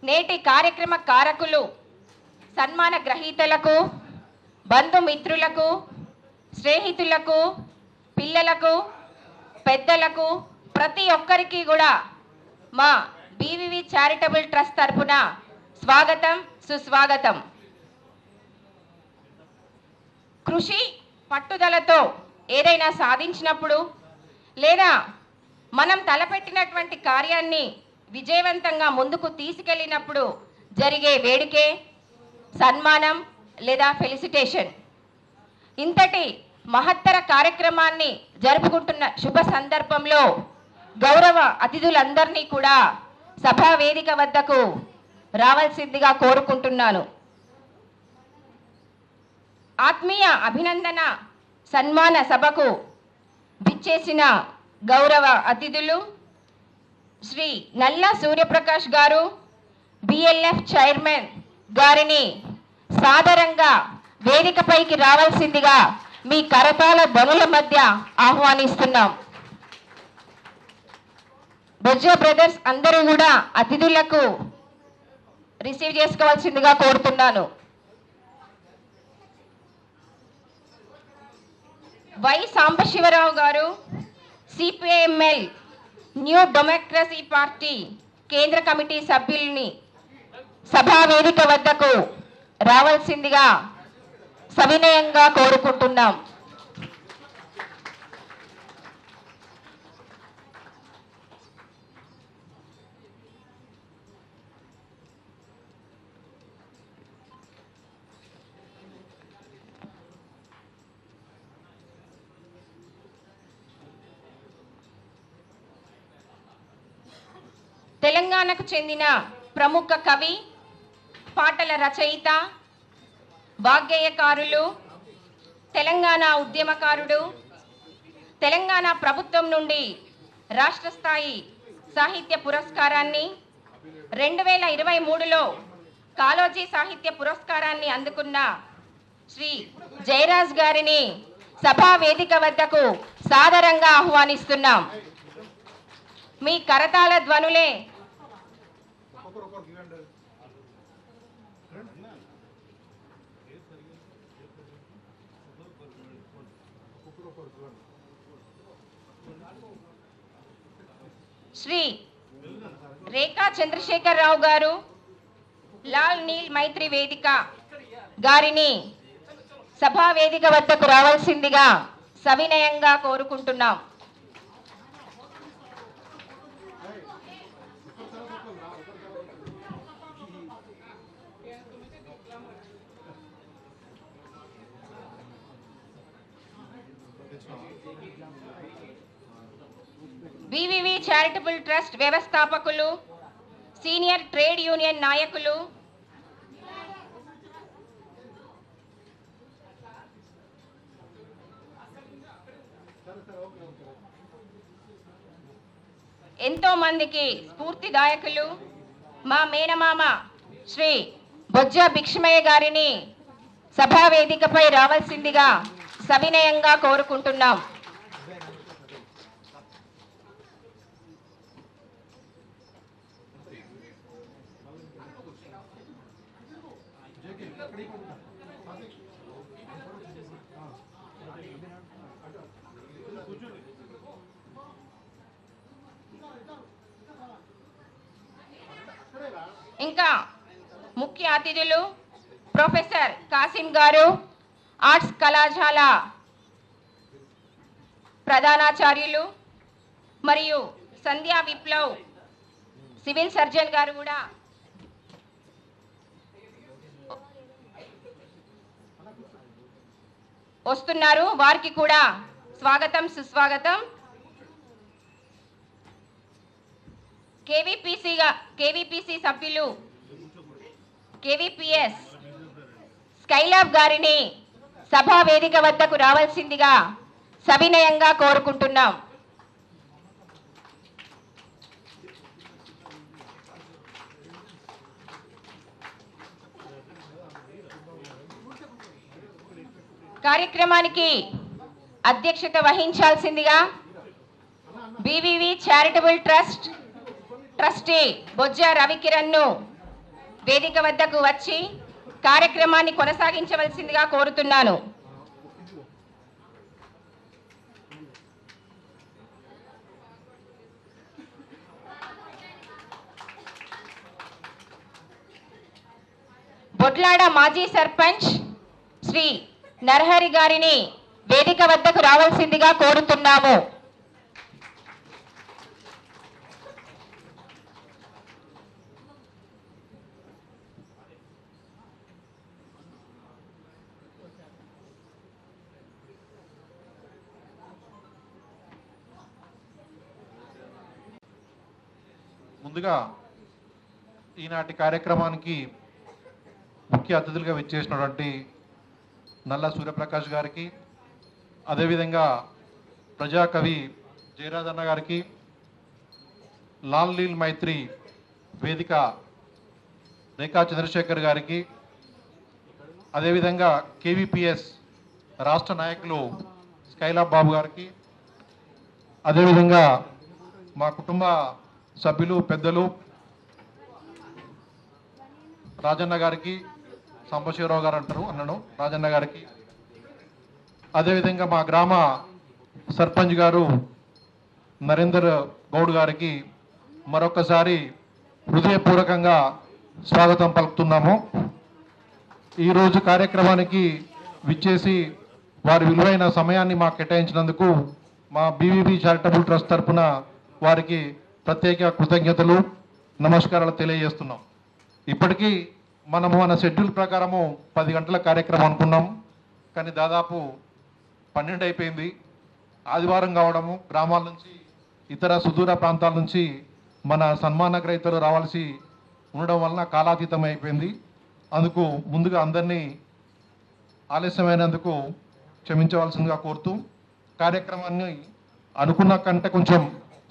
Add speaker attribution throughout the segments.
Speaker 1: నేటి కార్యక్రమ కారకులు, సన్మాన గ్రహీతలకు, బంధుమిత్రులకు, స్నేహితులకు, పిల్లలకు, పెద్దలకు, ప్రతి ఒక్కరికి కూడా మా బీవీవీ చారిటబుల్ ట్రస్ట్ తరపున స్వాగతం, సుస్వాగతం. కృషి పట్టుదలతో ఏదైనా సాధించినప్పుడు లేదా మనం తలపెట్టినటువంటి కార్యాన్ని విజయవంతంగా ముందుకు తీసుకెళ్ళినప్పుడు జరిగే వేడుకే సన్మానం లేదా ఫెలిసిటేషన్. ఇంతటి మహత్తర కార్యక్రమాన్ని జరుపుకుంటున్న శుభ సందర్భంలో గౌరవ అతిథులందరినీ కూడా సభా వేదిక వద్దకు రావాల్సిందిగా కోరుకుంటున్నాను. ఆత్మీయ అభినందన సన్మాన సభకు విచ్చేసిన గౌరవ అతిథులు శ్రీ నల్ల సూర్యప్రకాష్ గారు, బిఎల్ఎఫ్ చైర్మన్ గారిని సాదరంగా వేదికపైకి రావాల్సిందిగా మీ కరతాళ ధ్వనుల మధ్య ఆహ్వానిస్తున్నాం. బొజ్జ బ్రదర్స్ అందరూ కూడా అతిథులకు రిసీవ్ చేసుకోవాల్సిందిగా కోరుతున్నాను. వై సాంబశివరావు గారు, సిపిఐఎంఎల్ న్యూ డెమోక్రసీ పార్టీ కేంద్ర కమిటీ సభ్యుల్ని సభా వేదిక వద్దకు రావాల్సిందిగా సవినయంగా కోరుకుంటున్నాం. తెలంగాణకు చెందిన ప్రముఖ కవి, పాటల రచయిత, వాగ్గేయకారులు, తెలంగాణ ఉద్యమకారుడు, తెలంగాణ ప్రభుత్వం నుండి రాష్ట్ర స్థాయి సాహిత్య పురస్కారాన్ని, 2023లో కాళోజీ సాహిత్య పురస్కారాన్ని అందుకున్న శ్రీ జయరాజ్ గారిని సభా వేదిక వద్దకు సాదరంగా ఆహ్వానిస్తున్నాం. మీ కరతాళ ధ్వనులే శ్రీ రేఖా చంద్రశేఖరరావు గారు, లాల్ నీల్ మైత్రి వేదిక గారిని సభా వేదిక వద్దకు రావాల్సిందిగా సవినయంగా కోరుకుంటున్నాం. బీవీవీ చారిటబుల్ ట్రస్ట్ వ్యవస్థాపకులు, సీనియర్ ట్రేడ్ యూనియన్ నాయకులు, ఎంతో మందికి స్ఫూర్తిదాయకులు మా మేనమామ శ్రీ బొజ్జ భిక్షమయ్య గారిని సభా వేదికపై రావాల్సిందిగా సవినయంగా కోరుకుంటున్నాం. ఇంకా ముఖ్య అతిథులు ప్రొఫెసర్ కాసిం గారు, ఆర్ట్స్ కళాశాల ప్రధానాచార్యులు మరియు సంధ్యా విప్లవ్ సివిల్ సర్జన్ గారు కూడా వస్తున్నారు. వారికి కూడా స్వాగతం, సుస్వాగతం. కేవీపీసీ సభ్యులు కేవీపీఎస్ స్కైలాబ్ గారిని సభా వేదిక వద్దకు రావాల్సిందిగా సవినయంగా కోరుకుంటున్నాం. కార్యక్రమానికి అధ్యక్షత వహించాల్సిందిగా బీవీవీ చారిటబుల్ ట్రస్ట్ ట్రస్టీ బొజ్జ రవికిరణ్ను వేదిక వద్దకు వచ్చి కార్యక్రమాన్ని కొనసాగించవలసిందిగా కోరుతున్నాను. బొట్లాడ మాజీ సర్పంచ్ శ్రీ నరహరి గారిని వేదిక వద్దకు రావాల్సిందిగా కోరుతున్నాము.
Speaker 2: ముందుగా ఈనాటి కార్యక్రమానికి ముఖ్య అతిథులుగా విచ్చేసినటువంటి నల్ల సూర్యప్రకాష్ గారికి, అదేవిధంగా ప్రజాకవి జయరాజన్న గారికి, లాల్ లీల్ మైత్రి వేదిక రేఖా చంద్రశేఖర్ గారికి, అదేవిధంగా కేవీపీఎస్ రాష్ట్ర నాయకులు స్కైలాబ్ బాబు గారికి, అదేవిధంగా మా కుటుంబ సభ్యులు పెద్దలు రాజన్న గారికి, సాంబశివరావు గారు అంటారు అన్నను రాజన్న గారికి, అదేవిధంగా మా గ్రామ సర్పంచ్ గారు నరేందర్ గౌడ్ గారికి మరొకసారి హృదయపూర్వకంగా స్వాగతం పలుకుతున్నాము. ఈరోజు కార్యక్రమానికి విచ్చేసి వారి విలువైన సమయాన్ని మాకు కేటాయించినందుకు మా బీవీబీ చారిటబుల్ ట్రస్ట్ తరఫున వారికి ప్రత్యేక కృతజ్ఞతలు, నమస్కారాలు తెలియజేస్తున్నాం. ఇప్పటికీ మనము మన షెడ్యూల్ ప్రకారము 10 గంటల కార్యక్రమం అనుకున్నాం, కానీ దాదాపు 12 అయిపోయింది. ఆదివారం కావడము, గ్రామాల నుంచి ఇతర సుదూర ప్రాంతాల నుంచి మన సన్మాన గ్రహీతలు రావాల్సి ఉండడం వలన కాలాతీతం అయిపోయింది. అందుకు ముందుగా అందరినీ ఆలస్యమైనందుకు క్షమించవలసిందిగా కోరుతూ, కార్యక్రమాన్ని అనుకున్న కంటే కొంచెం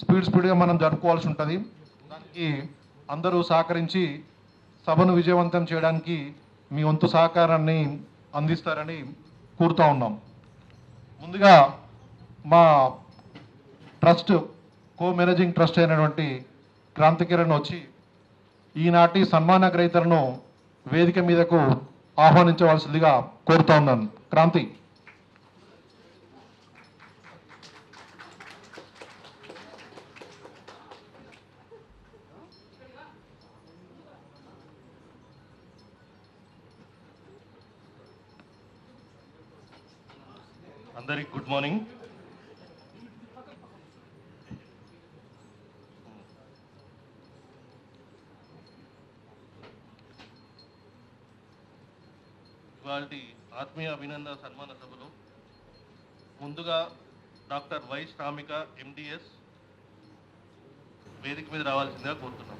Speaker 2: స్పీడ్గా మనం జరుపుకోవాల్సి ఉంటుంది. దానికి అందరూ సహకరించి సభను విజయవంతం చేయడానికి మీ వంతు సహకారాన్ని అందిస్తారని కోరుతూ ఉన్నాం. ముందుగా మా ట్రస్ట్ మేనేజింగ్ ట్రస్ట్ అయినటువంటి క్రాంతికిరణ్ వచ్చి ఈనాటి సన్మాన గ్రహీతలను వేదిక మీదకు ఆహ్వానించవలసిందిగా కోరుతూ ఉన్నాను. క్రాంతి.
Speaker 3: అందరికి గుడ్ మార్నింగ్. ఇవాల్టి ఆత్మీయ అభినందన సన్మాన సభలో ముందుగా డాక్టర్ వై శ్రామిక ఎండిఎస్ వేదిక మీద రావాల్సిందిగా కోరుతున్నాం.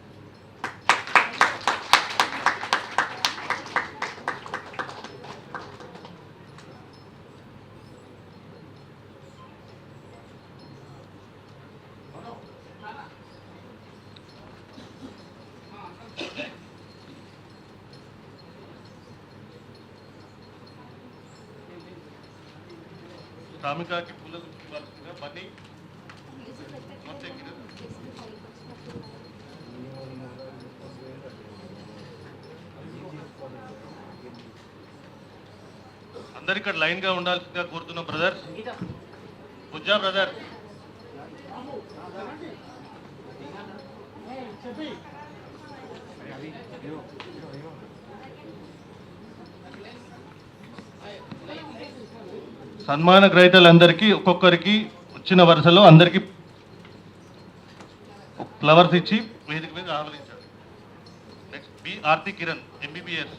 Speaker 3: శ్రామికకి పూల ఇవ్వాల్సిందిగా బన్నీ అందరు ఇక్కడ లైన్ గా ఉండాల్సిందిగా కోరుతున్నాం. బ్రదర్ బుజ్జా బ్రదర్, సన్మాన గ్రహీతలందరికీ ఒక్కొక్కరికి వచ్చిన వరుసలో అందరికీ ఫ్లవర్స్ ఇచ్చి వేదిక మీద ఆహ్వానించారు. Next B Arti Kiran MBBS.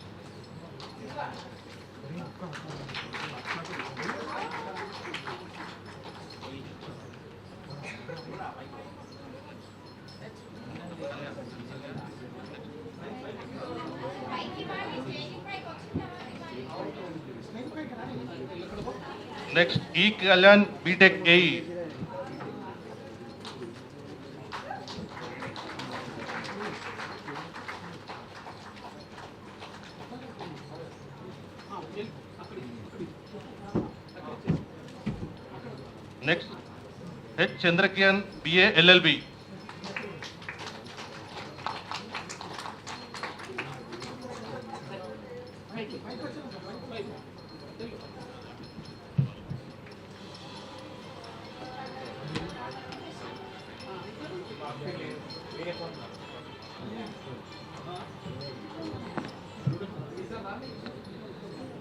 Speaker 3: Next E Kalyan BTech AE. Next H Chandrakiran BA LLB.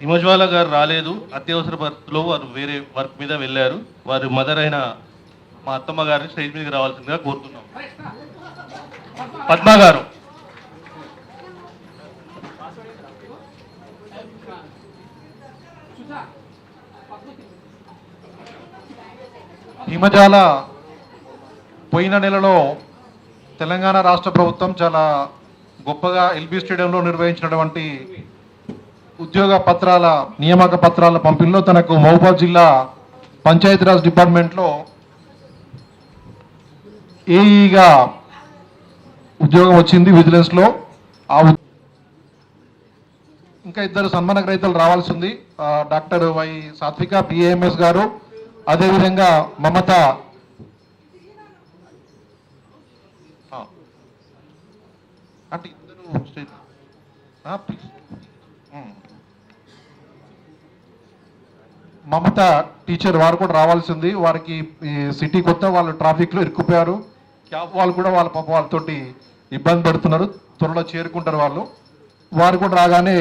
Speaker 3: Himajwala గారు రాలేదు, అత్యవసర పరిస్థితుల్లో వారు వేరే వర్క్ మీద వెళ్ళారు. వారి మదర్ అయిన మా అత్తమ్మ గారిని స్టేజ్ మీదకి రావాల్సిందిగా కోరుతున్నాం. పద్మ గారు.
Speaker 2: హిమజాల పోయిన నెలలో తెలంగాణ రాష్ట్ర ప్రభుత్వం చాలా గొప్పగా ఎల్బీ స్టేడియంలో నిర్వహించినటువంటి ఉద్యోగ పత్రాల నియామక పత్రాల పంపిణీలో తనకు మహబూబాబాద్ జిల్లా పంచాయతీరాజ్ డిపార్ట్మెంట్లో ఏఈగా ఉద్యోగం వచ్చింది విజిలెన్స్లో. ఇంకా ఇద్దరు సన్మాన గ్రహీతలు రావాల్సి ఉంది. డాక్టర్ వై సాత్విక పిఏఎంఎస్ గారు, అదేవిధంగా మమత అంటే ఇద్దరు ప్లీజ్. మమత టీచర్ వారు కూడా రావాల్సింది. వారికి సిటీ కొత్త, వాళ్ళు ట్రాఫిక్లో ఇరుక్కుపోయారు. క్యాబ్ వాళ్ళు కూడా వాళ్ళ పాప వాళ్ళతోటి ఇబ్బంది పడుతున్నారు. త్వరలో చేరుకుంటారు వాళ్ళు. వారు కూడా రాగానే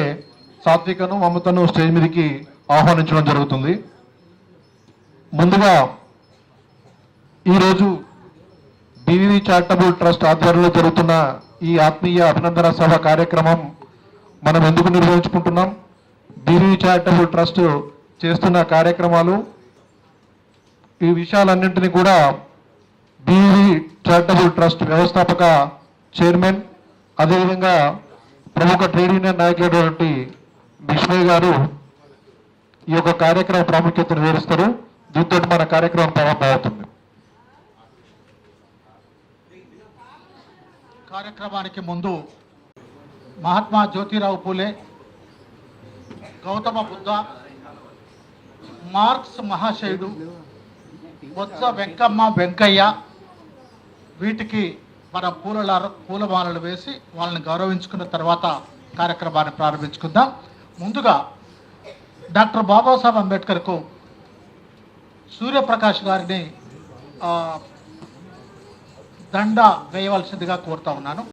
Speaker 2: సాత్వికను మమతను స్టేజ్ మీదకి ఆహ్వానించడం జరుగుతుంది. ముందుగా ఈరోజు బీవీవీ చారిటబుల్ ట్రస్ట్ ఆధ్వర్యంలో జరుగుతున్న ఈ ఆత్మీయ అభినందన సభ కార్యక్రమం మనం ఎందుకు నిర్వహించుకుంటున్నాం? బీవీవీ చారిటబుల్ ట్రస్ట్ చేస్తున్న కార్యక్రమాలు, ఈ విషయాలన్నింటినీ కూడా బీవీవీ చారిటబుల్ ట్రస్ట్ వ్యవస్థాపక చైర్మన్, అదేవిధంగా ప్రముఖ ట్రేడ్ యూనియన్ నాయకులైనటువంటి బిష్మయ్య గారు ఈ యొక్క కార్యక్రమ ప్రాముఖ్యతను వివరిస్తారు. దీంతో మన కార్యక్రమం ప్రారంభమవుతుంది.
Speaker 4: కార్యక్రమానికి ముందు మహాత్మా జ్యోతిరావు పూలే, గౌతమ బుద్ధ, మార్క్స్ మహాశయుడు, బొత్స వెంకమ్మ వెంకయ్య, వీటికి మనం పూలమాలలు వేసి వాళ్ళని గౌరవించుకున్న తర్వాత కార్యక్రమాన్ని ప్రారంభించుకుందాం. ముందుగా డాక్టర్ బాబాసాహెబ్ అంబేద్కర్కు సూర్యప్రకాష్ గారిని దండ వేయవలసిందిగా కోరుతా ఉన్నాను.